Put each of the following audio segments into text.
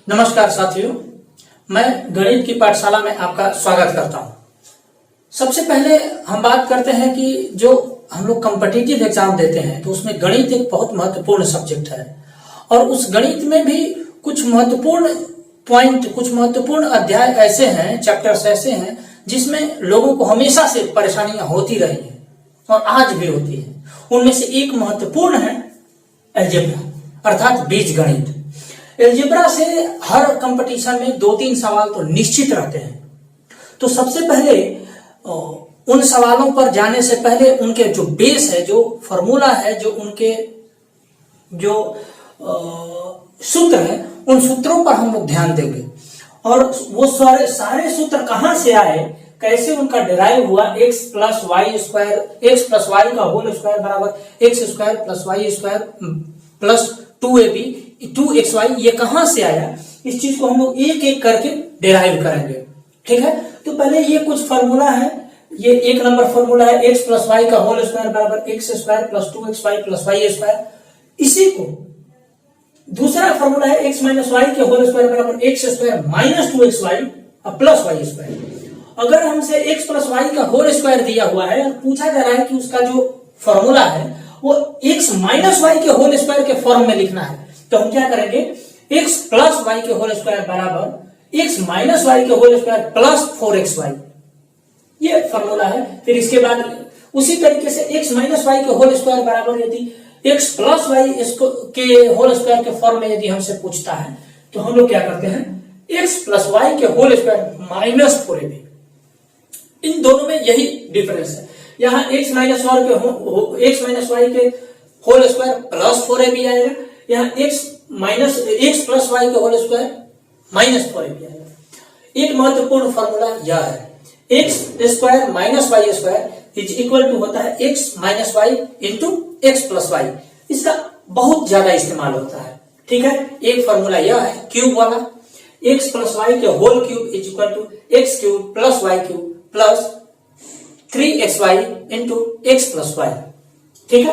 नमस्कार साथियों, मैं गणित की पाठशाला में आपका स्वागत करता हूं। सबसे पहले हम बात करते हैं कि जो हम लोग कॉम्पिटिटिव एग्जाम देते हैं तो उसमें गणित एक बहुत महत्वपूर्ण सब्जेक्ट है और उस गणित में भी कुछ महत्वपूर्ण पॉइंट, कुछ महत्वपूर्ण अध्याय ऐसे हैं, चैप्टर्स ऐसे हैं जिसमें लोगों को हमेशा से परेशानियां होती रही हैं और आज भी होती है। उनमें से एक महत्वपूर्ण है अलजेब्रा अर्थात बीजगणित। अलजेब्रा से हर कंपटीशन में 2-3 सवाल तो निश्चित रहते हैं। तो सबसे पहले उन सवालों पर जाने से पहले उनके जो बेस है, जो फॉर्मूला है, जो उनके जो सूत्र है, उन सूत्रों पर हम लोग ध्यान देंगे और वो सारे सूत्र कहां से आए, कैसे उनका डिराइव हुआ। x plus Y square, X plus Y का होल स्क्वायर बराबर X square plus Y square plus 2ab 2xy, ये कहां से आया, इस चीज को हम लोग एक एक करके डिराइव करेंगे। ठीक है, तो पहले ये कुछ फॉर्मूला है। ये एक नंबर फॉर्मूला है x प्लस वाई का होल स्क्वायर बराबर X square plus 2xy plus Y square. इसी को दूसरा फॉर्मूला है x माइनस वाई के होल स्क्वायर बराबर X square minus 2xy plus Y square. अगर हमसे x प्लस वाई का होल स्क्वायर दिया हुआ है और पूछा जा रहा है कि उसका जो फॉर्मूला है वो x माइनस वाई के होल स्क्वायर के फॉर्म में लिखना है, तो हम क्या करेंगे, x प्लस वाई के होल स्क्वायर बराबर x माइनस वाई के होल स्क्वायर प्लस 4xy, ये फॉर्मूला है। फिर इसके बाद उसी तरीके से x माइनस वाई के होल स्क्वायर बराबर यदि x प्लस वाई के होल स्क्वायर के फॉर्म में यदि हमसे पूछता है तो हम लोग क्या करते हैं, x प्लस वाई के होल स्क्वायर माइनस 4ab। इन दोनों में यही डिफरेंस है। यहाँ x माइनस वाई के होल स्क्वायर प्लस 4ab आएगा, यहाँ x प्लस वाई का होल स्क्वायर माइनस 4ab आएगा। एक महत्वपूर्ण फॉर्मूला यह है, x square minus Y square is equal to होता है X minus Y into X plus Y. इसका बहुत ज्यादा इस्तेमाल होता है। ठीक है, एक फॉर्मूला यह है क्यूब वाला, एक्स प्लस वाई के whole cube is equal to X cube plus Y cube plus 3xy into X plus Y. ठीक है,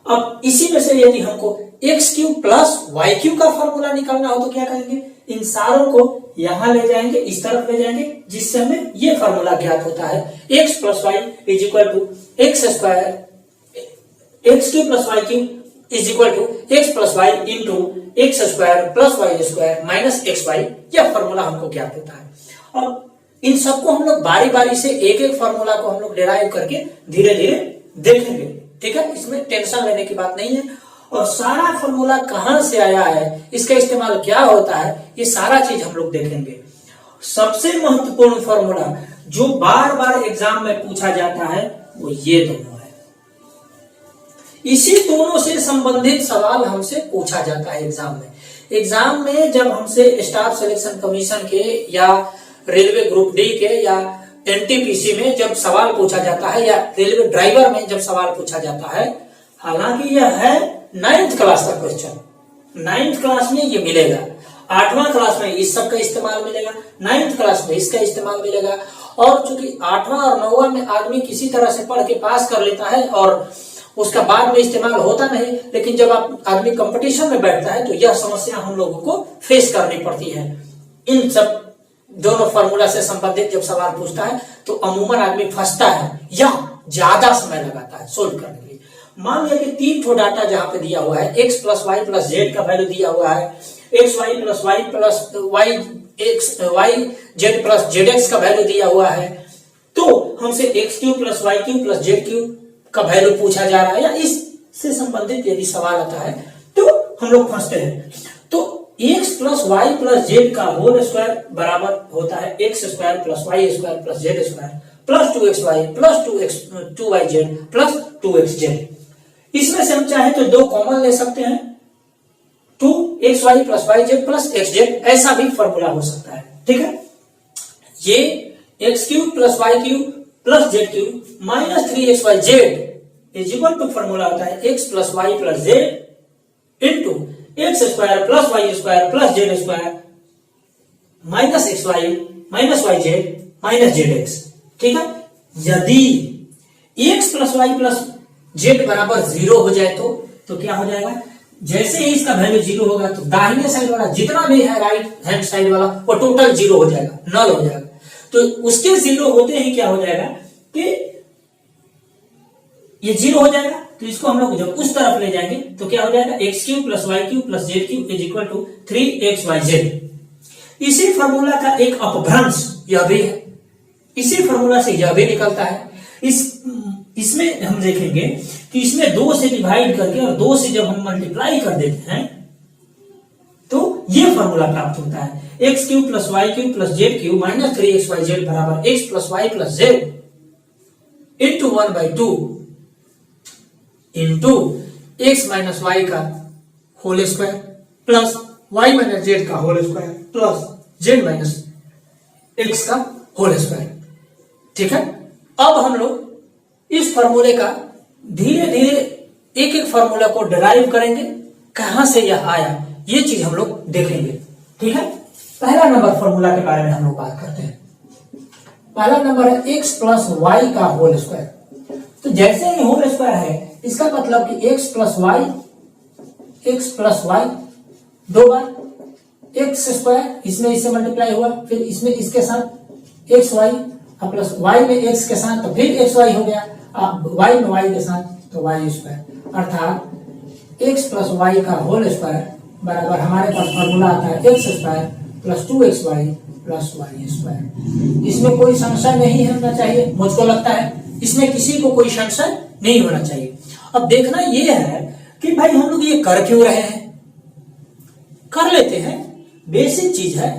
अब इसी में से यदि हमको X cube plus Y cube का फॉर्मूला निकालना हो तो क्या करेंगे, इन सारों को यहां ले जाएंगे, इस तरफ ले जाएंगे, जिससे हमें ये फॉर्मूला ज्ञात होता है, X plus Y is equal to x square X cube plus Y cube is equal to x plus Y into x square plus Y square minus x Y. यह फॉर्मूला हमको ज्ञात होता है। और इन सबको हम लोग बारी बारी से एक एक फॉर्मूला को हम लोग डिराइव करके धीरे धीरे देखेंगे। ठीक है, इसमें टेंशन लेने की बात नहीं है। और सारा फॉर्मूला कहां से आया है, इसका इस्तेमाल क्या होता है, ये सारा चीज हम लोग देखेंगे। सबसे महत्वपूर्ण फॉर्मूला जो बार बार एग्जाम में पूछा जाता है वो ये दोनों है। इसी दोनों से संबंधित सवाल हमसे पूछा जाता है एग्जाम में। एग्जाम में जब हमसे स्टाफ सिलेक्शन कमीशन के या रेलवे ग्रुप डी के या एनटीपीसी में जब सवाल पूछा जाता है या रेलवे ड्राइवर में जब सवाल पूछा जाता है, हालांकि यह है 9th क्लास का क्वेश्चन, 9th क्लास में ये मिलेगा, 8वां क्लास में इस सब का इस्तेमाल मिलेगा, 9th क्लास में इसका इस्तेमाल मिलेगा। और चूंकि 8वां और 9वां में आदमी किसी तरह से पढ़ के पास कर लेता है और उसका बाद में इस्तेमाल होता नहीं, लेकिन जब आदमी कंपटीशन में बैठता है तो यह समस्या हम लोगों को फेस करनी पड़ती है। इन सब दोनों फॉर्मूला से संबंधित जब सवाल पूछता है तो अमूमन आदमी फंसता है या ज्यादा समय लगाता है सोल्व करने के लिए। मान लिया कि 3 ठो डाटा जहां पे दिया हुआ है, X plus Y plus Z का वैल्यू दिया हुआ है, X Y plus Y plus Y X Y Z plus Z x का वैल्यू दिया हुआ है, तो हमसे X cube plus Y cube plus Z cube का वैल्यू पूछा जा रहा है या इससे संबंधित यदि सवाल आता है तो हम लोग फंसते हैं। तो X plus Y plus Z का होल स्क्वायर बराबर होता है x square plus Y square plus Z square plus 2xy plus 2yz plus 2xz। इसमें से हम चाहे तो 2 कॉमन ले सकते हैं, 2xy plus yz plus xz, ऐसा भी फॉर्मूला हो सकता है। ठीक है, ये X cube plus Y cube plus Z cube minus 3xyz is equal to formula होता है X plus Y plus Z into x square plus Y square plus Z square minus x Y minus Y Z minus Z x. ठीक है, यदि X plus Y plus Z बराबर 0 हो जाए तो क्या हो जाएगा, जैसे ही इसका वैल्यू 0 होगा तो दाहिने साइड वाला जितना भी है राइट हैंड साइड वाला वो टोटल 0 हो जाएगा, नल हो जाएगा। तो उसके 0 होते ही क्या हो जाएगा कि ये 0 हो जाएगा। तो इसको हम लोग जब उस तरफ ले जाएंगे तो क्या हो जाएगा, X cube plus Y cube plus Z cube is equal to 3xyz। इसी फॉर्मूला का एक अपभ्रंश यह भी है, इसी फॉर्मूला से यह भी निकलता है। इसमें हम देखेंगे कि इसमें 2 से डिवाइड करके और 2 से जब हम मल्टीप्लाई कर देते हैं तो ये फॉर्मूला प्राप्त होता है, x cube plus Y cube plus Z cube minus 3xyz बराबर x plus Y plus Z into 1/2 into x minus Y का whole square plus y minus z का whole square plus z minus x का whole square. ठीक है, अब हम लोग इस फॉर्मूले का धीरे धीरे एक एक फॉर्मूला को डिराइव करेंगे, कहां से यह आया ये चीज हम लोग देखेंगे। ठीक है, पहला नंबर फॉर्मूला के बारे में हम लोग बात करते हैं। पहला नंबर है एक्स प्लस वाई का होल स्क्वायर। तो जैसे ही होल स्क्वायर है इसका मतलब कि एक्स प्लस वाई 2 बार एक्स स्क्वायर, इसमें इससे मल्टीप्लाई हुआ, फिर इसमें इसके साथ एक्स वाई प्लस वाई में एक्स के साथ तो फिर एक्स वाई हो गया, वाई में वाई के साथ तो वाई स्क्वायर, अर्थात एक्स प्लस वाई का होल स्क्वायर बराबर हमारे पास फॉर्मूला आता है x square plus 2xy plus Y square. इसमें कोई संशय नहीं होना चाहिए, मुझको लगता है इसमें किसी को कोई संशय नहीं होना चाहिए। अब देखना यह है कि भाई हम लोग ये कर क्यों रहे हैं, कर लेते हैं, बेसिक चीज है,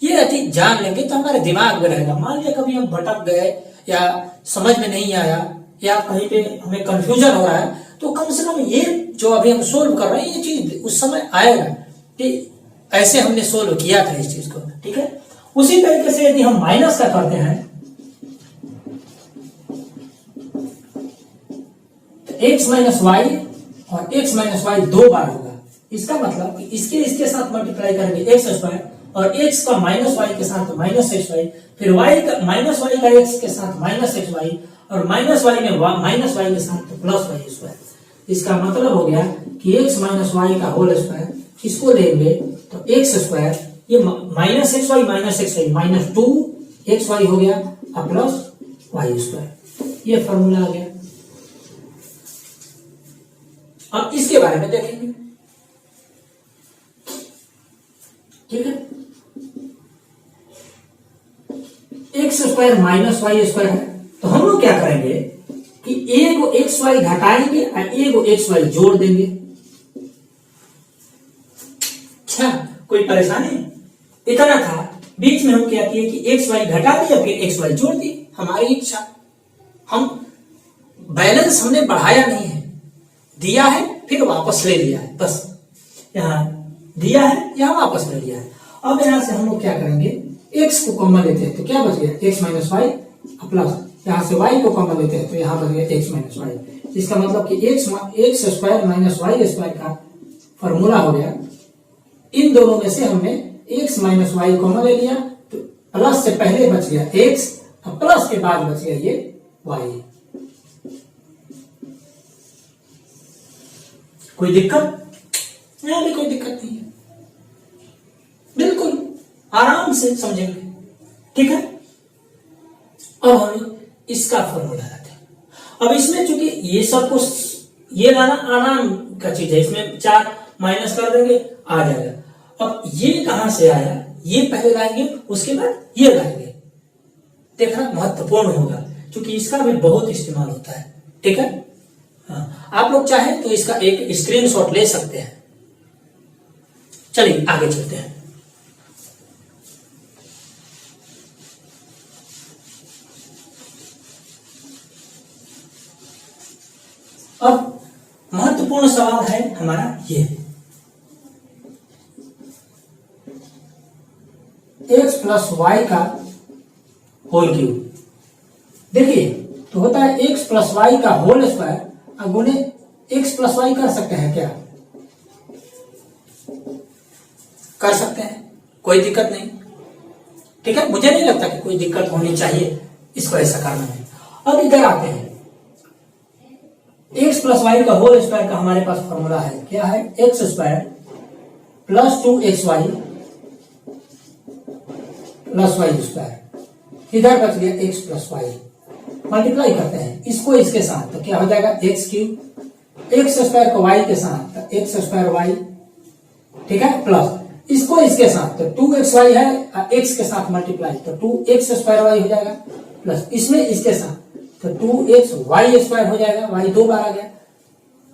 ये रहती जान लेंगे तो हमारे दिमाग में रहेगा। मान लिया कभी हम भटक गए या समझ में नहीं आया या कहीं पे हमें कंफ्यूजन हो रहा है तो कम से कम ये जो अभी हम सोल्व कर रहे हैं ये चीज उस समय आएगा कि ऐसे हमने सोल्व किया था इस चीज को। ठीक है, उसी तरीके से यदि हम माइनस का करते हैं तो x माइनस वाई और x माइनस वाई 2 बार होगा। इसका मतलब कि इसके साथ मल्टीप्लाई करेंगे एक्स स्क्वायर और x का माइनस वाई के साथ माइनस एक्स वाई, फिर y का माइनस वाई का x के साथ माइनस एक्स वाई और माइनस वाई में माइनस वाई के साथ तो प्लस वाई स्क्वायर। इसका मतलब हो गया कि x माइनस वाई का होल स्क्वायर, इसको लेंगे तो एक्स स्क्वायर, ये minus x Y minus 2xy हो गया और प्लस वाई स्क्वायर, ये फॉर्मूला आ गया। अब इसके बारे में देखेंगे। ठीक है, x square minus Y square है तो हम लोग क्या करेंगे कि एगो एक्स वाई घटाएंगे और एगो एक्स वाई जोड़ देंगे। अच्छा, कोई परेशानी? इतना था, बीच में हम क्या किए कि एक्स वाई घटा दिया फिर एक्स वाई जोड़ दी, हमारी इच्छा। हम बैलेंस हमने बढ़ाया नहीं है, दिया है फिर वापस ले लिया है, बस यहां दिया है यहां वापस ले लिया है। अब यहां से हम लोग क्या करेंगे, x को कॉमन लेते हैं तो क्या बच गया x माइनस वाई प्लस, यहां से y को कॉमन लेते हैं तो यहां बच गया x माइनस वाई। इसका मतलब कि X square minus Y square का फॉर्मूला हो गया। इन दोनों में से हमने x माइनस वाई कॉमन ले लिया तो प्लस से पहले बच गया x और प्लस के बाद बच गया ये y। कोई दिक्कत? यहां भी कोई दिक्कत नहीं है, बिल्कुल आराम से समझेंगे। ठीक है, अब हम इसका फॉर्मूला लाते हैं। अब इसमें चूंकि ये सब कुछ ये लाना आराम का चीज है, इसमें 4 माइनस कर देंगे आ जाएगा। अब ये कहां से आया, ये पहले लाएंगे उसके बाद ये लाएंगे, देखना महत्वपूर्ण होगा क्योंकि इसका भी बहुत इस्तेमाल होता है। ठीक है, हाँ, आप लोग चाहें तो इसका एक स्क्रीनशॉट ले सकते हैं। चलिए आगे चलते हैं। अब महत्वपूर्ण सवाल है हमारा ये, एक्स प्लस वाई का होल क्यूब। देखिए तो होता है एक्स प्लस वाई का होल स्क्वायर, अब उन्हें एक्स प्लस वाई कर सकते हैं क्या? कर सकते हैं, कोई दिक्कत नहीं। ठीक है, मुझे नहीं लगता कि कोई दिक्कत होनी चाहिए इसको ऐसा करने में। अब इधर आते हैं, एक्स प्लस वाई का होल स्क्वायर का हमारे पास फॉर्मूला है, क्या है, x square plus 2xy plus Y square. इधर बच गया एक्स प्लस वाई, मल्टीप्लाई करते हैं इसको इसके साथ, तो क्या हो जाएगा एक्स क्यूब, एक्स स्क्वायर को वाई के साथ तो एक्स स्क्वायर वाई, ठीक है, प्लस इसको इसके साथ तो 2xy है, एक्स के साथ मल्टीप्लाई तो 2x स्क्वायर वाई हो जाएगा, प्लस इसमें इसके साथ तो 2x वाई स्क्वायर हो जाएगा, वाई 2 बार आ गया।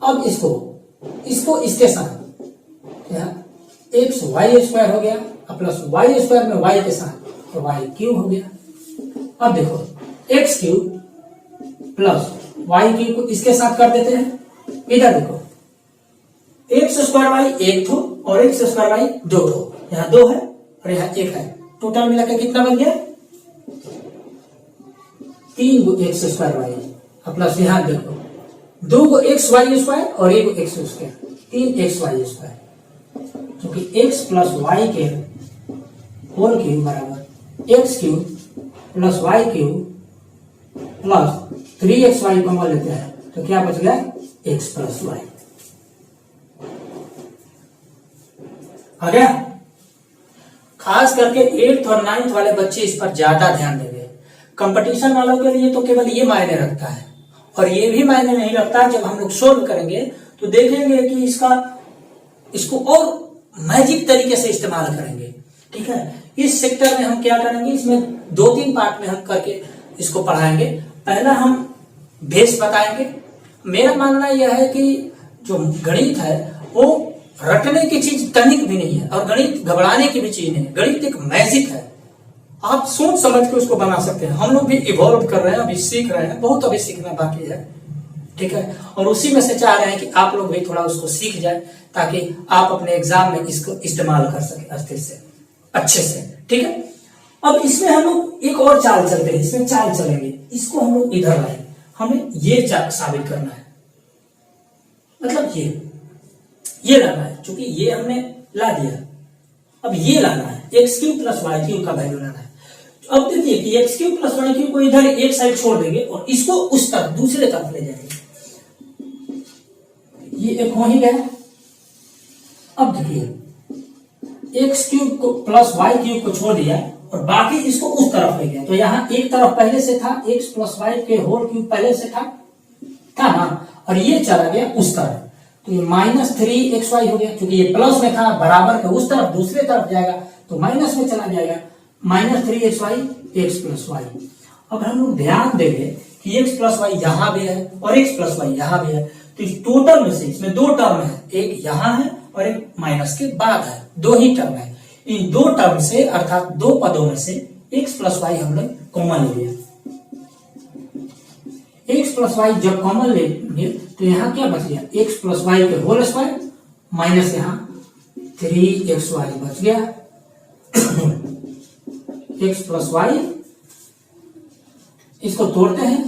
अब इसको इसके साथ एक्स वाई स्क्वायर हो गया, प्लस वाई स्क्वायर में वाई के साथ तो वाई क्यूब हो गया। अब देखो X cube plus Y cube को इसके साथ कर देते हैं, इधर देखो एक्स स्क्वायर वाई एक थो और एक्स स्क्वायर वाई 2 थो, यहाँ 2 है और यहाँ 1 है, टोटल मिलाकर कितना बन गया 3 गो एक्स स्क्वायर वाई, प्लस यहाँ देखो 2 गो एक्स वाई स्क्वायर और 1 गो x square, 3 x y square, क्योंकि एक्स प्लस वाई के होल क्यूब बराबर x cube plus Y cube plus 3xy को मान लेते हैं तो क्या बच गया एक्स प्लस वाई। आ गया। खास करके 8th और 9th वाले बच्चे इस पर ज्यादा ध्यान देंगे। कंपटीशन वालों के लिए तो केवल ये मायने रखता है, और ये भी मायने नहीं रखता। जब हम लोग सोल्व करेंगे तो देखेंगे कि इसको और मैजिक तरीके से इस्तेमाल करेंगे। ठीक है, इस सेक्टर में हम क्या करेंगे, इसमें 2-3 पार्ट में हम करके इसको पढ़ाएंगे। पहला हम बेस बताएंगे। मेरा मानना यह है कि जो गणित है वो रटने की चीज तनिक भी नहीं है, और गणित घबराने की भी चीज नहीं है। गणित एक मैजिक है, आप सोच समझ के उसको बना सकते हैं। हम लोग भी इवॉल्व कर रहे हैं, अभी सीख रहे हैं, बहुत अभी सीखना बाकी है। ठीक है, और उसी में से चाह रहे हैं कि आप लोग भी थोड़ा उसको सीख जाए, ताकि आप अपने एग्जाम में इसको इस्तेमाल कर सके अच्छे से। ठीक है, अब इसमें हम लोग एक और चाल चलते हैं, इसमें चाल चलेंगे, इसको हम लोग इधर लाए, हमें ये साबित करना है, मतलब ये लाना है, क्योंकि ये हमने ला दिया। अब ये लाना है, X cube plus Y cube का वैल्यू लाना है। अब देखिए कि x cube plus Y cube को इधर एक साइड छोड़ देंगे और इसको उस तरफ दूसरे तरफ ले जाएंगे। ये एक हो ही गया। अब देखिए एक्स क्यूब को प्लस वाई क्यूब को छोड़ दिया और बाकी इसको उस तरफ ले गया, तो यहाँ एक तरफ पहले से था, एक्स प्लस वाई के होल क्यूब पहले से था ना, और ये चला गया उस तरफ, तो ये -3xy हो गया। क्योंकि ये प्लस में था, बराबर के उस तरफ दूसरे तरफ जाएगा तो माइनस में चला जाएगा, -3xy एक्स प्लस वाई। अब हम लोग ध्यान देंगे कि एक्स प्लस वाई यहां भी है और एक्स प्लस वाई यहां भी है, तो इस टोटल में से इसमें 2 टर्म है, एक यहां है और एक माइनस के बाद है, 2 ही टर्म है। इन 2 टर्म से अर्थात 2 पदों में से एक्स प्लस वाई हम लोग कॉमन ले लिया। एक्स प्लस वाई जब कॉमन लेंगे तो यहाँ क्या बच गया, एक्स प्लस वाई के होल स्क्वायर माइनस यहाँ 3xy बच गया। एक्स प्लस वाई, इसको तोड़ते हैं,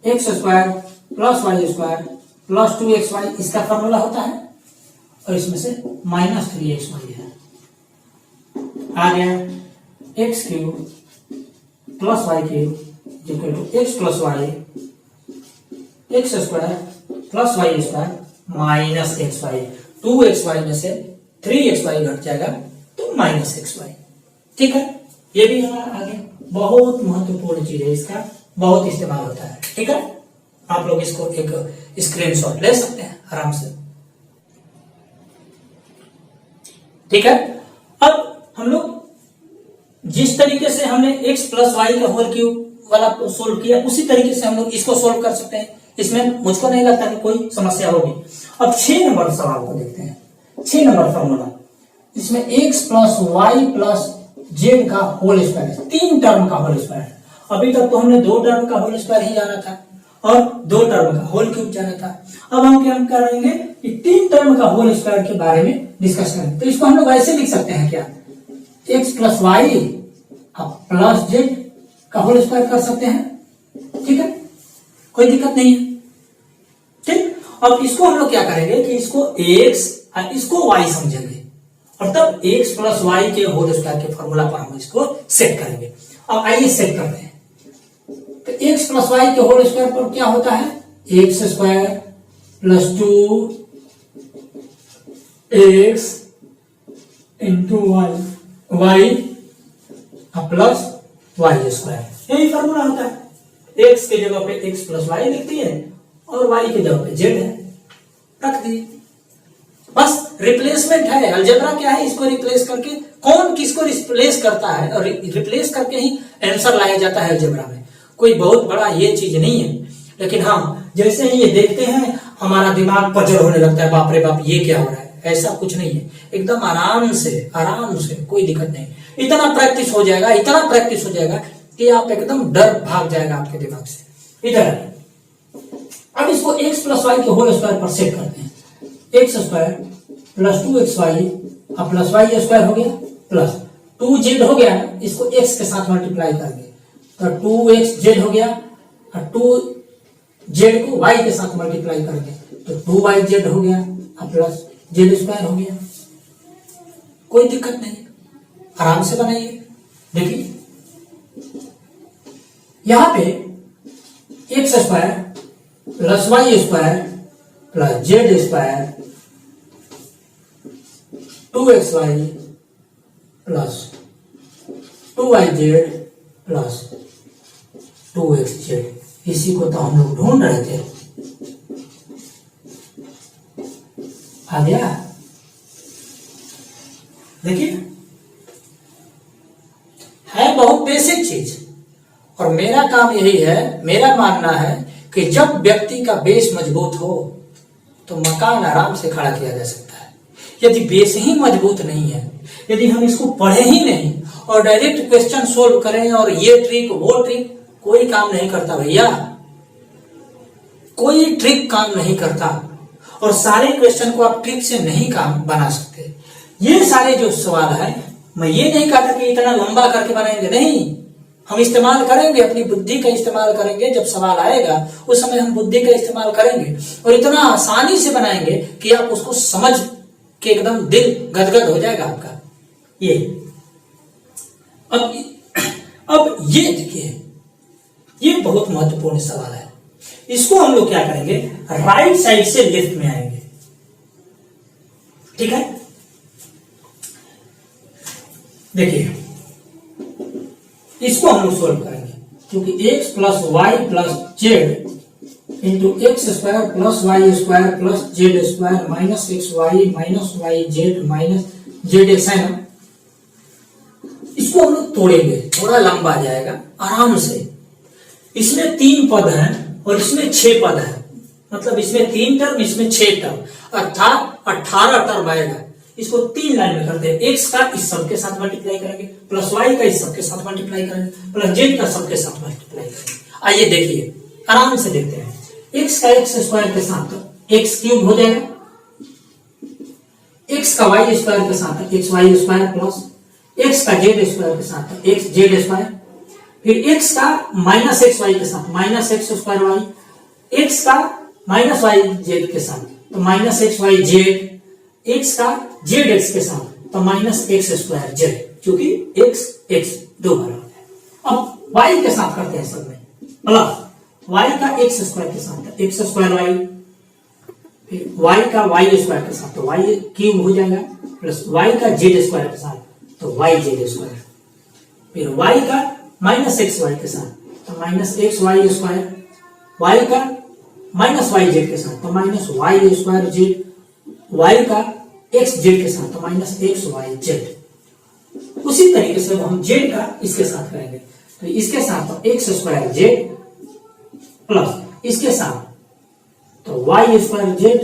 x square plus Y square plus 2xy इसका फॉर्मूला होता है, और इसमें से -3xy है। आ गया x cube plus Y cube equal to x plus Y x square plus Y square minus x y. 2xy में से 3xy घट जाएगा तो -xy। ठीक है, ये भी हमारा आगे बहुत महत्वपूर्ण चीज है, इसका बहुत इस्तेमाल होता है। ठीक है, आप लोग इसको एक स्क्रीनशॉट ले सकते हैं आराम से। ठीक है, अब हम लोग जिस तरीके से हमने x प्लस वाई का होल क्यूब वाला सोल्व किया, उसी तरीके से हम लोग इसको सोल्व कर सकते हैं। इसमें मुझको नहीं लगता कि कोई समस्या होगी। अब 6 नंबर सवाल को देखते हैं। 6 नंबर फॉर्मूला, इसमें x plus Y plus Z का होल स्क्वायर, 3 टर्म का होल स्क्वायर। अभी तक तो हमने 2 टर्म का होल स्क्वायर ही जाना था और 2 टर्म का होल क्यूब जाना था। अब हम क्या करेंगे कि 3 टर्म का होल स्क्वायर के बारे में डिस्कस करेंगे। तो इसको हम लोग ऐसे लिख सकते हैं, क्या x plus Y plus Z का होल स्क्वायर कर सकते हैं। ठीक है, कोई दिक्कत नहीं है। ठीक, अब इसको हम लोग क्या करेंगे कि इसको x और इसको y समझेंगे, और तब x प्लस वाई के होल स्क्वायर के फॉर्मूला पर हम इसको सेट करेंगे। अब आइए सेट करते हैं। तो x प्लस वाई के होल स्क्वायर पर क्या होता है, x square plus 2x into y plus Y square, यही फॉर्मूला होता है। x के जगह पे x प्लस वाई लिखती है और y के जगह पे z है, रख दी। बस रिप्लेसमेंट है। अलजेब्रा क्या है, इसको रिप्लेस करके कौन किसको रिप्लेस करता है और रिप्लेस करके ही आंसर लाया जाता है अलजेब्रा में। कोई बहुत बड़ा ये चीज नहीं है, लेकिन हाँ जैसे ही ये देखते हैं हमारा दिमाग पजल होने लगता है, बाप रे बाप ये क्या हो रहा है। ऐसा कुछ नहीं है, एकदम आराम से कोई दिक्कत नहीं। इतना प्रैक्टिस हो जाएगा, इतना प्रैक्टिस हो जाएगा कि आप एकदम डर भाग जाएगा आपके दिमाग से। इधर अब इसको x प्लस वाई के होल स्क्वायर पर सेट करते हैं। एक्स स्क्वायर प्लस 2xy अब प्लस वाई स्क्वायर हो गया प्लस 2z हो गया, इसको x के साथ मल्टीप्लाई करके तो 2xz हो गया और 2z को y के साथ मल्टीप्लाई करके तो 2yz हो गया और प्लस z स्क्वायर हो गया। कोई दिक्कत नहीं, आराम से बनाइए। देखिए यहां पे x square plus Y square plus Z square 2xy plus 2yz plus 2xz, इसी को तो हम लोग ढूंढ रहे थे। आ गया, देखिए है बहुत बेसिक चीज। और मेरा काम यही है, मेरा मानना है कि जब व्यक्ति का बेस मजबूत हो तो मकान आराम से खड़ा किया जा सकता है। यदि बेस ही मजबूत नहीं है, यदि हम इसको पढ़े ही नहीं और डायरेक्ट क्वेश्चन सोल्व करें और ये ट्रिक वो ट्रिक, कोई काम नहीं करता भैया, कोई ट्रिक काम नहीं करता। और सारे क्वेश्चन को आप ट्रिक से नहीं काम बना सकते। ये सारे जो सवाल है, मैं ये नहीं कहता कि इतना लंबा करके बनाएंगे, नहीं, हम इस्तेमाल करेंगे, अपनी बुद्धि का इस्तेमाल करेंगे। जब सवाल आएगा उस समय हम बुद्धि का इस्तेमाल करेंगे और इतना आसानी से बनाएंगे कि आप उसको समझ के एकदम दिल गदगद हो जाएगा आपका। ये अब ये देखिए, ये बहुत महत्वपूर्ण सवाल है। इसको हम लोग क्या करेंगे, राइट साइड से लेफ्ट में आएंगे, ठीक है। देखिए इसको हम लोग सोल्व करेंगे, क्योंकि x plus Y plus Z into x square plus Y square plus Z square minus x Y minus Y Z minus Z x है ना, इसको हम लोग तोड़ेंगे, थोड़ा लंबा जाएगा आराम से। इसमें 3 पद हैं और इसमें 6 पद है, मतलब इसमें 3 टर्म, इसमें 6 टर्म, अर्थात 18 टर्म आएगा। इसको 3 लाइन में करते हैं। एक्स का इस सब के साथ मल्टीप्लाई करेंगे, प्लस वाई का इस सब के साथ मल्टीप्लाई करेंगे, प्लस जेड का सब के साथ मल्टीप्लाई करेंगे। आइए देखिए, आराम से देखते हैं। एक्स का एक्स स्क्वायर के साथ तो एक्स क्यूब हो जाएगा, एक्स का वाई स्क्वायर के साथ x y square plus x का जेड स्क्वायर के साथ एक्स जेड स्क्वायर, फिर एक्स का माइनस एक्स वाई के साथ minus x square y, x का माइनस वाई जेड के साथ तो minus x Y z, x का जेड एक्स के साथ तो माइनस एक्स स्क्वायर जेड, क्योंकि एक्स एक्स 2 बार होता है। अब वाई के साथ करते हैं सब में, प्लस वाई का एक्स स्क्वायर के साथ एक्स स्क्वायर वाई, फिर वाई का वाई स्क्वायर के साथ तो वाई क्यूब हो जाएगा, प्लस वाई का जेड स्क्वायर के साथ तो वाई जेड स्क्वायर, फिर वाई का माइनस एक्स वाई के साथ तो minus x y square, y का माइनस वाई जेड के साथ तो minus Y square z, y का एक्स जेड के साथ तो माइनस एक्स वाई जेड। उसी तरीके से हम जेड का इसके साथ करेंगे, तो इसके साथ तो एक्स स्क्वायर जेड प्लस इसके साथ तो वाई स्क्वायर जेड,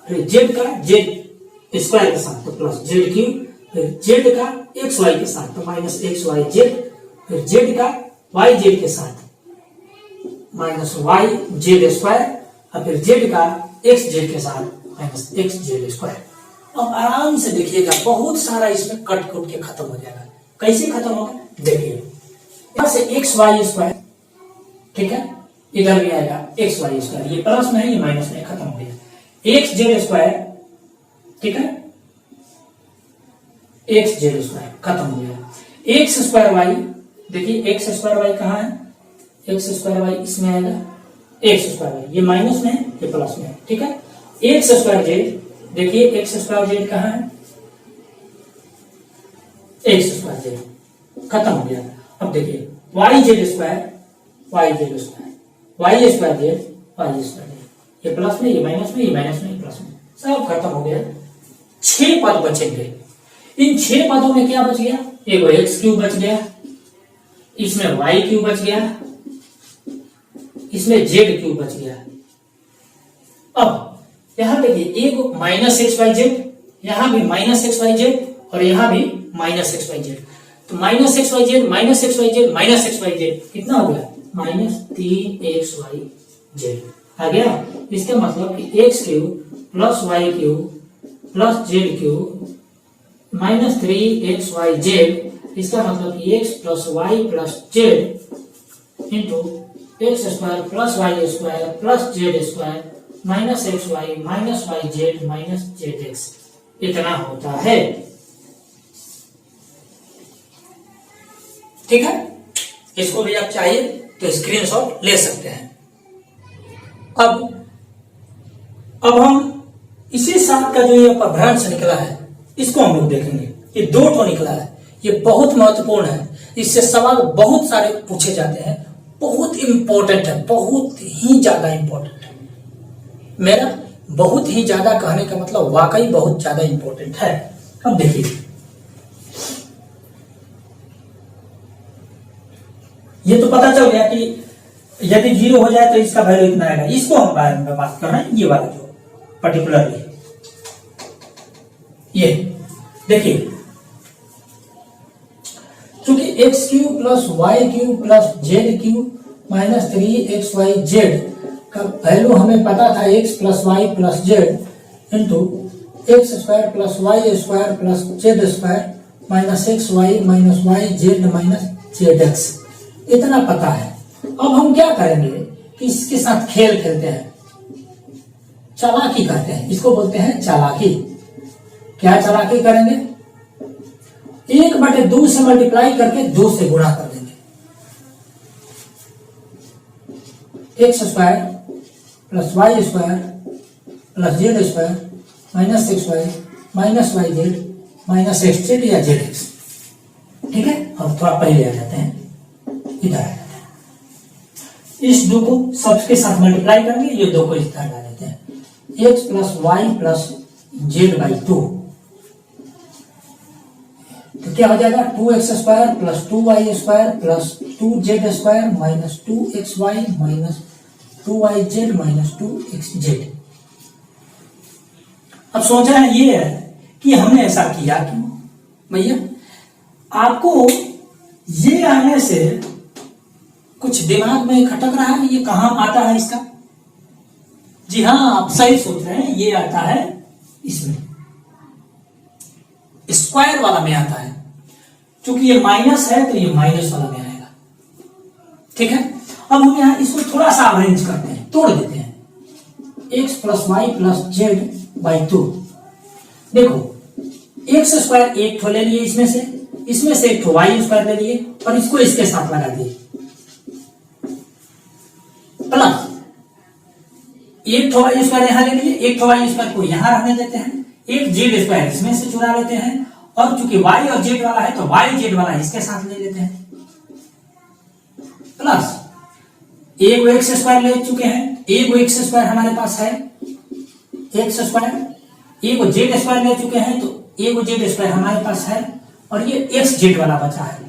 फिर जेड का जेड स्क्वायर के साथ तो प्लस जेड क्यूब, फिर जेड का एक्स वाई के साथ तो माइनस एक्स वाई जेड, फिर जेड का वाई जेड के साथ माइनस वाई जेड स्क्वायर, और फिर जेड का एक्स जेड के साथ माइनस एक्स जेड स्क्वायर। अब आराम से देखिएगा, बहुत सारा इसमें कट कट के खत्म हो जाएगा। कैसे खत्म होगा देखिए, यहां से एक्स वाई स्क्वायर, ठीक है, इधर भी आएगा एक्स वाई स्क्वायर, ये प्लस में है ये माइनस में, खत्म हो गया। एक्स जेड स्क्वायर, ठीक है, एक्स जेड स्क्वायर खत्म हो गया। एक्स स्क्वायर वाई, देखिए एक्स स्क्वायर वाई कहाँ है, एक्स स्क्वायर वाई इसमें आएगा, एक्स स्क्वायर वाई ये माइनस में है ये प्लस में है, ठीक है। एक्स स्क्वायर जेड, देखिए एक्स स्क्वायर जेड कहाँ है, एक्स स्क्वायर जेड खत्म हो गया। अब देखिए y z square, y z square, y square z, y square z, ये प्लस में, ये माइनस में, ये माइनस में, ये प्लस में, सब खत्म हो गया। 6 पद बचेंगे। इन 6 पदों में क्या बच गया, एक एक्स क्यूब बच गया, इसमें वाई क्यूब बच गया, इसमें जेड क्यूब बच गया। अब यहां देखिए एक माइनस एक्स वाई जेड, यहां भी माइनस एक्स वाई जेड और यहां भी माइनस एक्स वाई जेड, तो minus x Y Z minus x Y Z minus x Y z कितना हो गया, माइनस 3 वाई जेड आ गया। इसका मतलब कि x cube plus Y cube plus Z cube minus 3 y z, इसका मतलब कि x plus Y plus Z into x square plus Y square plus Z square minus x Y Z minus Z x, इतना होता है। ठीक है, इसको भी आप चाहिए तो स्क्रीनशॉट ले सकते हैं। अब हम इसी साथ का जो ये अपभ्रंश निकला है इसको हम लोग देखेंगे। ये 2 ठो निकला है, ये बहुत महत्वपूर्ण है, इससे सवाल बहुत सारे पूछे जाते हैं, बहुत इंपॉर्टेंट है, बहुत ही ज्यादा इंपॉर्टेंट है। मेरा बहुत ही ज्यादा कहने का मतलब वाकई बहुत ज्यादा इंपॉर्टेंट है। अब देखिए ये तो पता चल गया कि यदि 0 हो जाए तो इसका वैल्यू इतना आएगा, इसको हम बारे में बात कर रहे हैं, ये वाला जो पर्टिकुलरली ये देखिए, चूंकि x cube plus Y cube plus Z cube minus 3 y z का वैल्यू हमें पता था x plus Y plus Z into x square plus Y square plus Z square minus x Y minus Y Z minus Z x, इतना पता है। अब हम क्या करेंगे कि इसके साथ खेल खेलते हैं, चालाकी करते हैं, इसको बोलते हैं चालाकी। क्या चालाकी करेंगे, 1/2 से मल्टीप्लाई करके 2 से गुणा कर देंगे। X square plus Y square plus Z square minus x Y minus Y Z minus x z या जेड एक्स। ठीक है, अब थोड़ा पहले आ जाते हैं, इधर आ जाते हैं, इस 2 को सबके साथ मल्टीप्लाई करेंगे, ये 2 को इस तरह ला देते हैं, x plus Y plus z by 2, तो क्या हो जाएगा 2x square plus 2y square plus 2z square minus 2xy minus 2yz minus 2xz। अब सोच रहे हैं ये है कि हमने ऐसा किया क्यों भैया, आपको ये आने से कुछ दिमाग में खटक रहा है, ये कहां आता है इसका? जी हाँ, आप सही सोच रहे हैं, ये आता है इसमें, स्क्वायर वाला में आता है, क्योंकि ये माइनस है तो ये माइनस वाला में आएगा। ठीक है, अब हम यहां इसको थोड़ा सा अरेंज करते हैं, तोड़ देते हैं, x plus Y plus z by 2। देखो एक्स स्क्वायर एक ठो ले लिए, इसमें से एक ठो वाई स्क्वायर ले लिए और इसको इसके साथ लगा दिए, प्लस एक ठो वाई स्क्वायर यहां ले लिए, एक ठो वाई स्क्वायर को यहां रहने देते हैं, एक जेड स्क्वायर इसमें से चुरा लेते हैं, और चूंकि वाई और जेड वाला है तो वाई जेड वाला इसके साथ ले लेते हैं, प्लस एक एक्स स्क्वायर ले चुके हैं, एक एक्स स्क्वायर हमारे पास है एक्स स्क्वायर, एक जेड स्क्वायर ले चुके हैं तो एक जेड स्क्वायर हमारे पास है, और ये एक्स जेड वाला बचा है।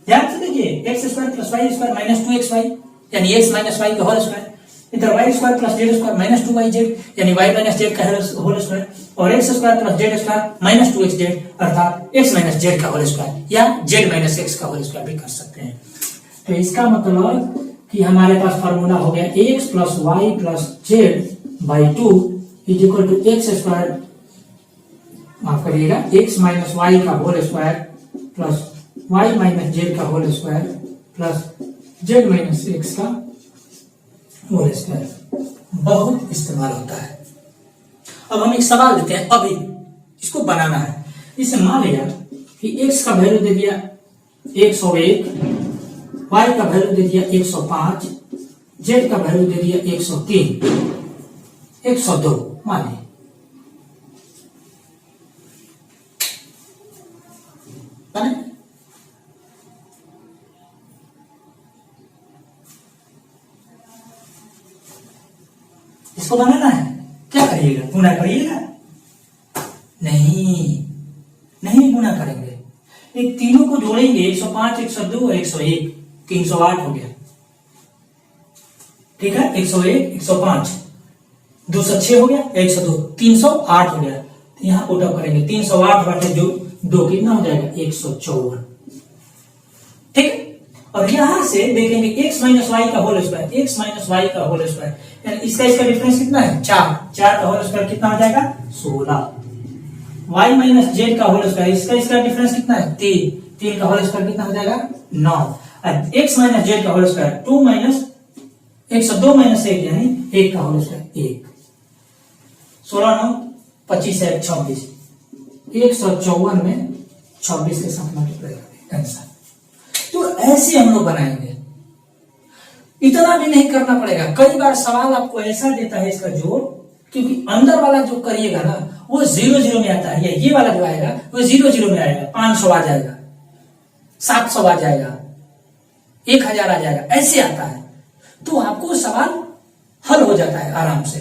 ध्यान से देखिए, x square plus Y square minus 2xy यानी एक्स माइनस वाई का होल स्क्वायर, इधर y square plus Z square minus 2yz यानी वाई माइनस जेड का होल स्क्वायर, और x square plus Z square minus 2xz अर्थात x minus z का whole square, या z minus x का whole square भी कर सकते हैं। तो इसका मतलब कि हमारे पास फॉर्मूला हो गया x plus Y plus z by 2 is equal to x square, माफ करिएगा, एक्स माइनस वाई का whole square plus y minus z का whole square plus z minus x का होल स्क्वायर। बहुत इस्तेमाल होता है। अब हम एक सवाल देते हैं, अभी इसको बनाना है। इसे मान लिया कि x का वैल्यू दे दिया 101, y का वैल्यू दे दिया 105, जेड का वैल्यू दे दिया 103, 102 मानिए, इसको बनाना है, क्या करिएगा, गुणा करिएगा? नहीं, नहीं गुणा करेंगे, इन तीनों को जोड़ेंगे, 105, 102 और 101, 308 हो गया, ठीक है, 101, 105, 206 हो गया, 102, 308 हो गया। तो यहां पुट अप करेंगे, 308 बटे दो कितना हो जाएगा, 154, ठीक है। और यहां से देखेंगे x माइनस वाई का whole square, x minus Y का होल स्क्वायर, यानी इसका डिफरेंस कितना है, 4 का होल स्क्वायर कितना हो जाएगा, 16। y माइनस जेड का होल स्क्वायर, इसका डिफरेंस कितना है, 3 का होल स्क्वायर कितना हो जाएगा, 9। और x माइनस जेड का होल स्क्वायर 2 माइनस 102 माइनस 1 यानी 1 का होल स्क्वायर 1, 16 9 25 है 26, 154 में 26 के साथ मल्टीप्लाई करेंगे आंसर। तो ऐसे हम लोग बनाएंगे, इतना भी नहीं करना पड़ेगा। कई बार सवाल आपको ऐसा देता है इसका जोड़, क्योंकि अंदर वाला जो करिएगा ना वो 0 0 में आता है, ये वाला जो आएगा वो 0 0 में आएगा, 500 आ जाएगा, 700 आ जाएगा, 1000 आ जाएगा, ऐसे आता है। तो आपको सवाल हल हो जाता है आराम से।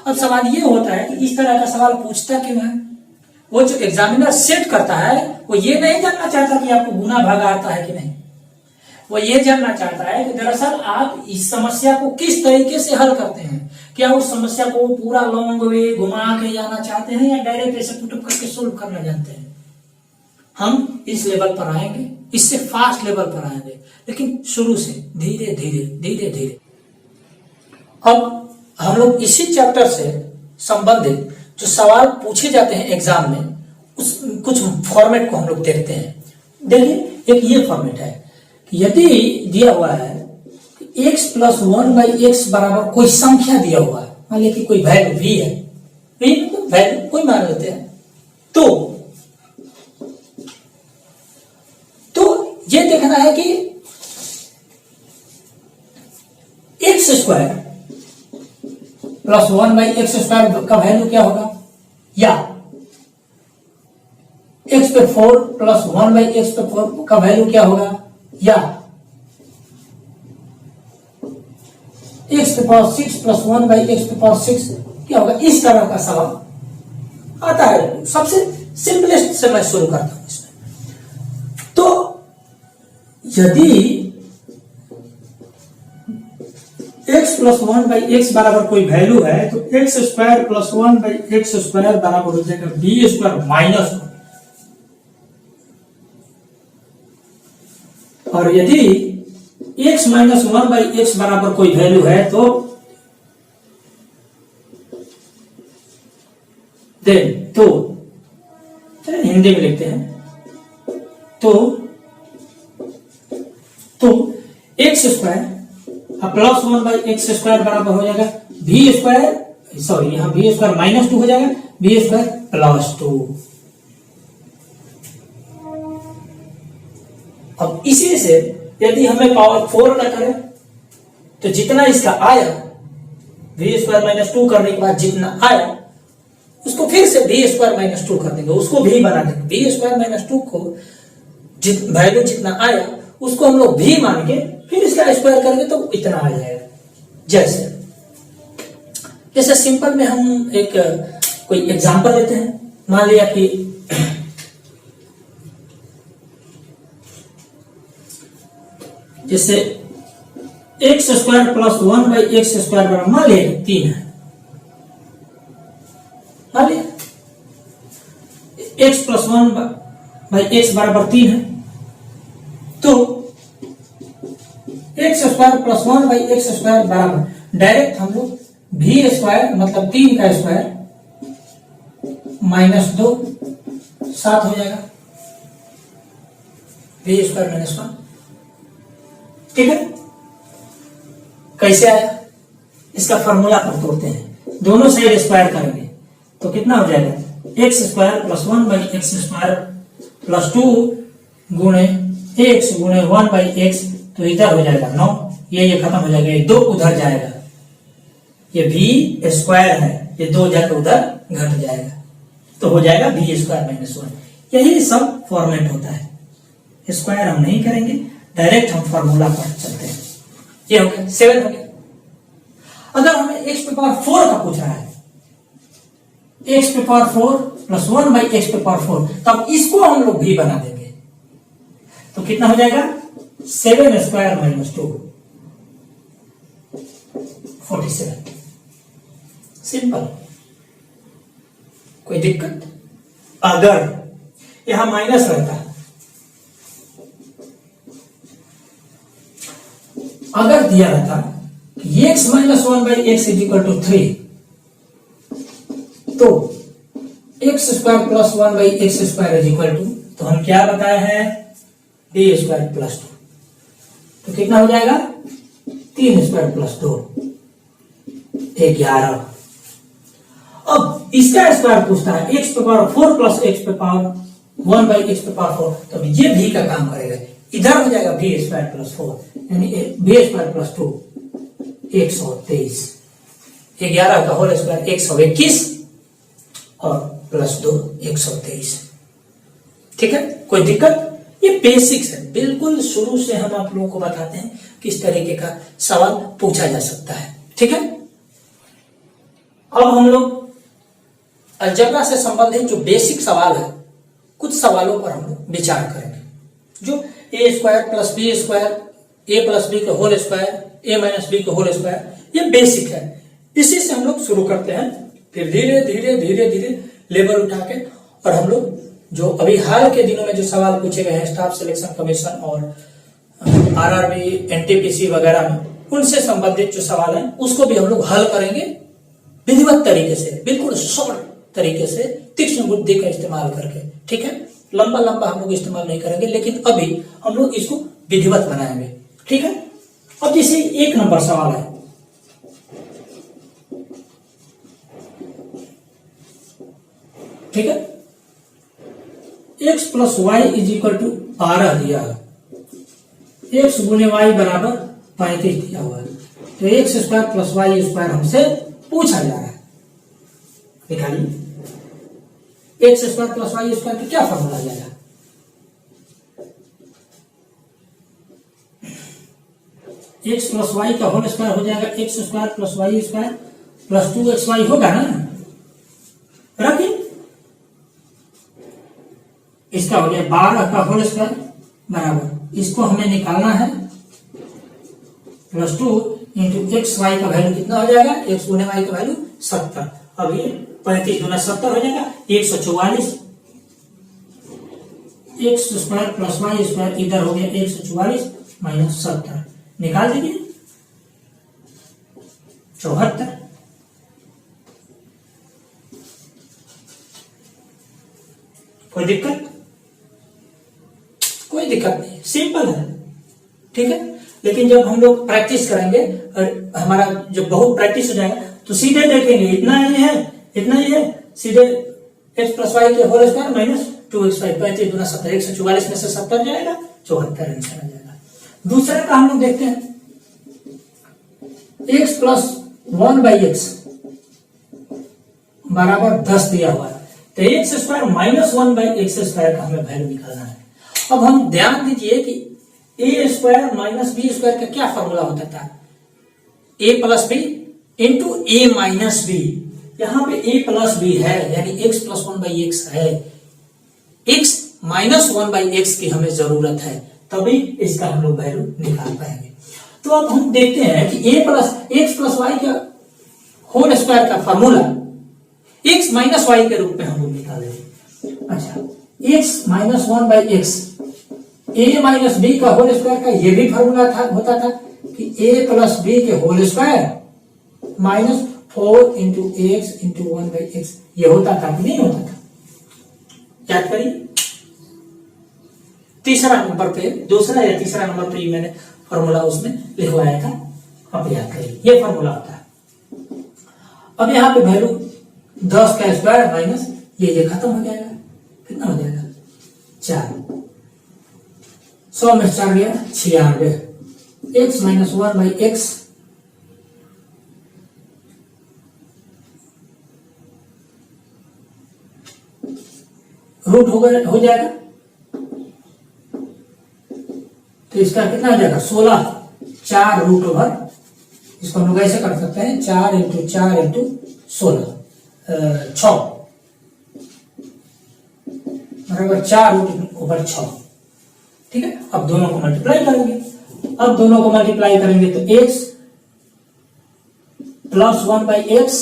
अब सवाल ये होता है कि इस तरह का सवाल पूछता क्यों है, वो जो एग्जामिनर सेट करता है वो ये नहीं जानना चाहता कि आपको गुना भागा आता है कि नहीं, वो ये जानना चाहता है कि दरअसल आप इस समस्या को किस तरीके से हल करते हैं। क्या उस समस्या को पूरा लॉन्ग वे घुमा के जाना चाहते हैं या डायरेक्ट ऐसे पुटअप करके सोल्व करना जानते हैं। हम इस लेवल पर आएंगे, इससे फास्ट लेवल पर आएंगे, लेकिन शुरू से धीरे धीरे धीरे धीरे। अब हम लोग इसी चैप्टर से संबंधित जो सवाल पूछे जाते हैं एग्जाम में, उस कुछ फॉर्मेट को हम लोग देखते हैं। देखिए एक ये फॉर्मेट है कि यदि दिया हुआ है x प्लस 1/x बराबर कोई संख्या दिया हुआ है, मान लीजिए कि कोई वैल्यू v है, वैल्यू कोई मान लेते हैं, तो ये देखना है कि x square plus 1/x square का वैल्यू क्या होगा, या x पे 4 प्लस 1/x पे 4 का वैल्यू क्या होगा, या x पे पावर 6 प्लस 1/x पे पावर 6 क्या होगा। इस तरह का सवाल आता है। सबसे सिंपलेस्ट से मैं शुरू करता हूं इसमें। तो यदि x प्लस 1/x बराबर कोई वैल्यू है तो x square plus 1/x square बराबर हो जाएगा b स्क्वायर माइनस 1। और यदि x माइनस 1/x बराबर कोई वैल्यू है तो हिंदी में लिखते हैं, तो x square plus 1/x square बराबर हो जाएगा b स्क्वायर, सॉरी यहां b स्क्वायर माइनस 2 हो जाएगा, b स्क्वायर प्लस 2। अब इसी से यदि हमें पावर 4 ना करें तो जितना इसका आया v स्क्वायर माइनस 2 करने के बाद जितना आया उसको फिर से v स्क्वायर माइनस 2 कर देंगे, उसको भी बना देंगे। v स्क्वायर माइनस 2 को वैल्यू जितना आया उसको हम लोग v मान के फिर इसका स्क्वायर करेंगे तो इतना आ जाएगा। जैसे सिंपल में हम एक कोई एग्जांपल लेते हैं। मान लिया कि जैसे x square plus 1/x square बराबर मान लिया 3 है, मान लिया x प्लस 1/x बराबर 3 है, तो x square plus 1/x square बराबर डायरेक्ट हम लोग v स्क्वायर मतलब 3 का स्क्वायर माइनस 2 7 हो जाएगा, v स्क्वायर माइनस 1। ठीक है, कैसे आया इसका फॉर्मूला पर तोड़ते हैं, दोनों साइड स्क्वायर करेंगे तो कितना हो जाएगा x square plus 1/x square plus 2 गुणे x गुणे 1/x, तो इधर हो जाएगा 9, ये खत्म हो जाएगा, ये 2 उधर जाएगा, ये v स्क्वायर है, ये 2 जाकर उधर घट जाएगा, तो हो जाएगा v स्क्वायर माइनस 1। यही सब फॉर्मेट होता है। स्क्वायर हम नहीं करेंगे, डायरेक्ट हम फॉर्मूला पर चलते हैं। ये हो गया 7 हो गया। अगर हमें x पे पावर 4 का पूछ रहा है, x पे पावर 4 प्लस 1 बाई x पे पावर 4, तब इसको हम लोग भी बना देंगे, तो कितना हो जाएगा 7 स्क्वायर माइनस 2 47। सिंपल, कोई दिक्कत? अगर यहां माइनस रहता, अगर दिया रहता कि x minus 1 by x is equal to 3, तो x square plus 1 by x square is equal to, तो हम क्या बताए हैं b स्क्वायर प्लस 2, तो कितना हो जाएगा 3 स्क्वायर प्लस 2 11। अब इसका स्क्वायर पूछता है x पे पावर 4 प्लस x पे पावर 1 बाई एक्स पे पावर 4, तो ये भी का काम करेगा, इधर हो जाएगा b स्क्वायर प्लस 4, यानी b स्क्वायर प्लस 2 123, 11 का होल स्क्वायर 121 और प्लस 2 123। ठीक है, कोई दिक्कत? ये बेसिक्स है, बिल्कुल शुरू से हम आप लोगों को बताते हैं किस तरीके का सवाल पूछा जा सकता है। ठीक है, अब हम लोग अलजेब्रा से संबंधित जो बेसिक सवाल है, कुछ सवालों पर हम लोग विचार करेंगे, जो ए स्क्वायर प्लस बी स्क्वायर, ए प्लस बी का होल स्क्वायर, ए माइनस बी का होल स्क्वायर, ये बेसिक है। इसी से हम लोग शुरू करते हैं, फिर धीरे धीरे धीरे धीरे लेवल उठा के, और हम लोग जो अभी हाल के दिनों में जो सवाल पूछे गए हैं स्टाफ सिलेक्शन कमीशन और आरआरबी एनटीपीसी वगैरह में, उनसे संबंधित जो सवाल है उसको भी हम लोग हल करेंगे विधिवत तरीके से, बिल्कुल शॉर्ट तरीके से, तीक्ष्ण बुद्धि का इस्तेमाल करके। ठीक है, लंबा लंबा हम लोग इस्तेमाल नहीं करेंगे, लेकिन अभी हम लोग इसको विधिवत बनाएंगे। ठीक है, अब जैसे 1 नंबर सवाल है, ठीक है, x plus Y is equal to 12 दिया है, x गुने वाई बराबर 35 दिया हुआ है, तो x square plus Y square हमसे पूछा जा रहा है। निकालिए x square plus Y square का क्या फॉर्मूला आ जाएगा, एक्स प्लस वाई का होल स्क्वायर हो जाएगा x square plus Y square plus 2xy होगा ना, रखिए इसका हो गया 12 का होल स्क्वायर बराबर, इसको हमें निकालना है प्लस 2 इंटू एक्स वाई का वैल्यू कितना हो जाएगा, एक्स गुने वाई का वैल्यू 70। अब ये 35 गुना 70 हो जाएगा 144, x square plus Y square इधर हो गया 144 माइनस 70, निकाल दीजिए 74। कोई दिक्कत? कोई दिक्कत नहीं, सिंपल है। ठीक है, लेकिन जब हम लोग प्रैक्टिस करेंगे और हमारा जब बहुत प्रैक्टिस हो जाएगा तो सीधे देखेंगे इतना ही है, इतना ही है, सीधे एक्स प्लस वाई के होल स्क्वायर माइनस 2xy, 35 गुना 70, 144 में से 70 जाएगा, 74 आंसर आ जाएगा। दूसरे का हम लोग देखते हैं, x प्लस 1 बाई एक्स बराबर 10 दिया हुआ है, तो x square minus 1 by x square का हमें वैल्यू निकालना है। अब हम ध्यान दीजिए कि ए स्क्वायर माइनस बी स्क्वायर का क्या फॉर्मूला होता था, ए plus b into a minus B, यहां पे ए प्लस बी है यानी एक्स प्लस 1 बाई एक्स है, एक्स माइनस 1 बाई एक्स की हमें जरूरत है, तभी इसका हम लोग वैल्यू निकाल पाएंगे। तो अब हम देखते हैं कि a plus x plus Y का होल स्क्वायर का फॉर्मूला एक्स माइनस वाई के रूप में हम लोग निकालेंगे। अच्छा, x minus 1 by x, a minus b का होल स्क्वायर का ये भी फॉर्मूला था, होता था कि ए प्लस बी के whole square minus 4 into x into 1 by x, ये होता था कि नहीं होता था, याद करिए। तीसरा नंबर पे, दूसरा या तीसरा नंबर पे मैंने फॉर्मूला उसमें लिखवाया था, अब याद करिए ये फॉर्मूला होता है। अब यहाँ पे वैल्यू 10 का स्क्वायर माइनस ये खत्म हो जाएगा, कितना हो जाएगा 4, 100 में 4 गया 96, x minus 1 by x root हो जाएगा। तो इसका कितना हो जाएगा 16, 4 रूट ओवर, इसको हम लोग ऐसे कर सकते हैं 4 इंटू 4 इंटू 16 6 बराबर 4 रूट ओवर 6। ठीक है, अब दोनों को मल्टीप्लाई करेंगे। अब दोनों को मल्टीप्लाई करेंगे तो x plus 1 by x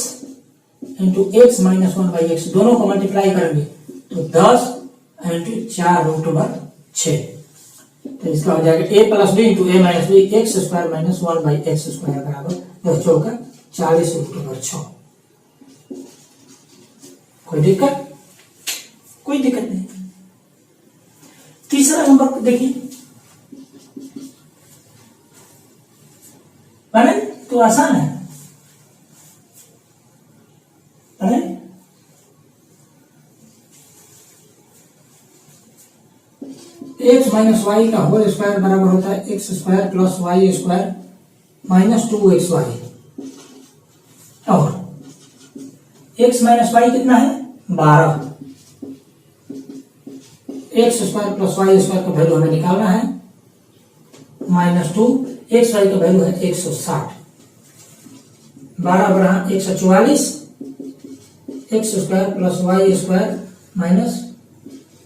into x minus 1 by x, दोनों को मल्टीप्लाई करेंगे तो 10 इंटू 4 रूट ओवर 6। तो इसका हो जाएगा a plus b into a minus b x square minus 1 by x square बराबर 10 चौका 40 रूट ओवर 6। कोई दिक्कत? कोई दिक्कत नहीं। तीसरा नंबर देखिए, बने तो आसान है, बने एक्स माइनस वाई का होल स्क्वायर बराबर होता है x square plus Y square minus 2xy, और एक्स माइनस वाई कितना है 12, x square plus Y square का वैल्यू हमें निकालना है -2, एक्स वाई का वैल्यू है 160, 12 बड़ा 144, x square plus Y square minus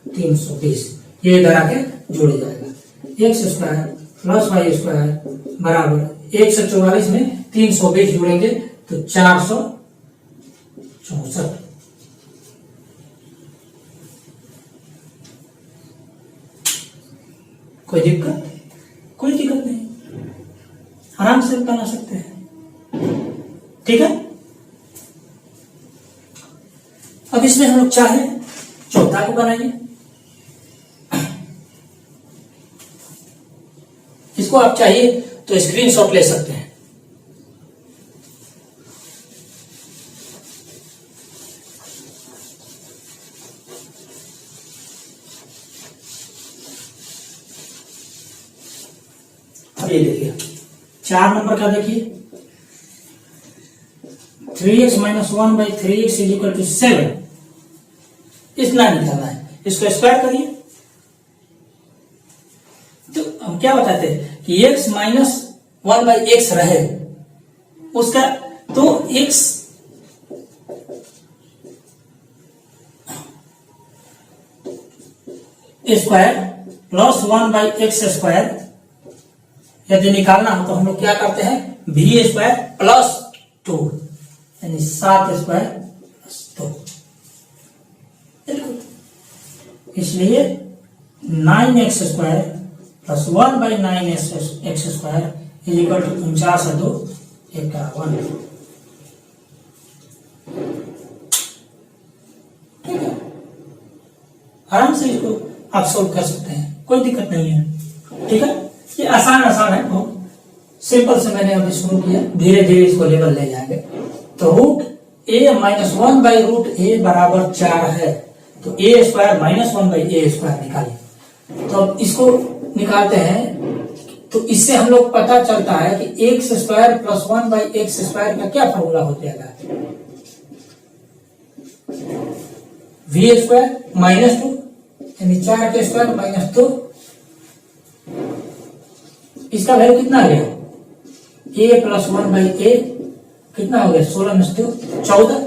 320, ये इधर आके जुड़ जाएगा। X square plus Y square बराबर 144 में 320 जुड़ेंगे तो 464। कोई दिक्कत? कोई दिक्कत नहीं, आराम से बना सकते हैं। ठीक है, अब इसमें हम लोग चाहे चौथा को बनाइए। इसको आप चाहिए तो स्क्रीनशॉट ले सकते हैं। अब ये देखिए 4 नंबर का देखिए 3x minus 1 by 3x is equal to 7, इतना निकालना है। इसको स्क्वायर करिए तो हम क्या बताते हैं कि x माइनस 1 बाई एक्स रहे उसका, तो x square plus 1 by x square यदि निकालना हो तो हम लोग क्या करते हैं v स्क्वायर प्लस 2 यानी 7 स्क्वायर प्लस 2, इसलिए 9x square plus 1 by 9x square is equal to 49 है 2 51। ठीक है, आराम से इसको आप सोल्व कर सकते हैं, कोई दिक्कत नहीं है। ठीक है, ये आसान है, बहुत सिंपल से मैंने अभी शुरू किया, धीरे धीरे इसको लेवल ले जाएंगे। तो root a minus 1 by root a बराबर 4 है, तो a स्क्वायर माइनस 1 बाई a स्क्वायर निकालिए। तो अब इसको निकालते हैं तो इससे हम लोग पता चलता है कि X square plus 1 by x square का क्या फॉर्मूला हो जाएगा, v स्क्वायर माइनस 2 यानी 4 के स्क्वायर माइनस 2, इसका वैल्यू कितना आ गया a प्लस 1 बाई a कितना हो गया 16 में 2 14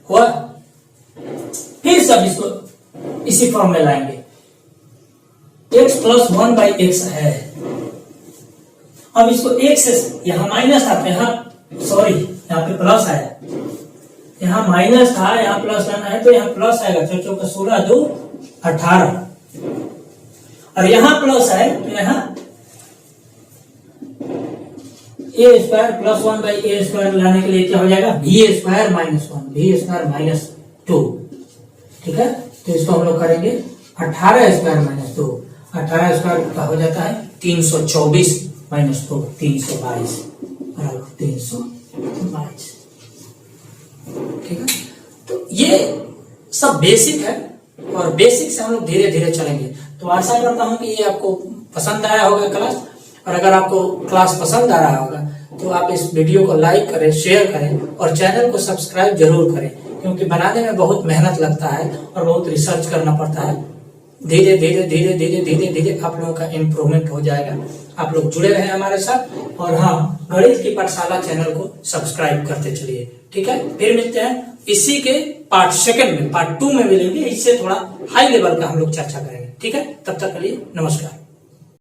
हुआ। फिर सब इसको इसी फॉर्म में लाएंगे, x प्लस 1 बाई एक्स है। अब इसको x से यहां माइनस था तो यहां यहाँ पे प्लस आया, यहां माइनस था यहां प्लस लाना है तो यहां प्लस आएगा, 4 का 16 2 18, और यहां प्लस है तो यहां a square plus 1 by a square लाने के लिए क्या हो जाएगा v square minus 1 v square minus 2। ठीक है, तो इसको हम लोग करेंगे 18 स्क्वायर माइनस 2, 18 स्क्वायर का हो जाता है 324 माइनस 2 322 बराबर 322। ठीक है, तो ये सब बेसिक है और बेसिक से हम लोग धीरे धीरे चलेंगे। तो आशा करता हूं कि ये आपको पसंद आया होगा क्लास, और अगर आपको क्लास पसंद आ रहा होगा तो आप इस वीडियो को लाइक करें, शेयर करें और चैनल को सब्सक्राइब जरूर करें, क्योंकि बनाने में बहुत मेहनत लगता है और बहुत रिसर्च करना पड़ता है। धीरे धीरे धीरे धीरे धीरे धीरे आप लोगों का इम्प्रूवमेंट हो जाएगा। आप लोग जुड़े रहे हमारे साथ, और हाँ, गणित की पाठशाला चैनल को सब्सक्राइब करते चलिए। ठीक है, फिर मिलते हैं इसी के पार्ट सेकंड में, पार्ट 2 में मिलेंगे। इससे थोड़ा हाई लेवल का हम लोग चर्चा करेंगे। ठीक है, तब तक के लिए नमस्कार।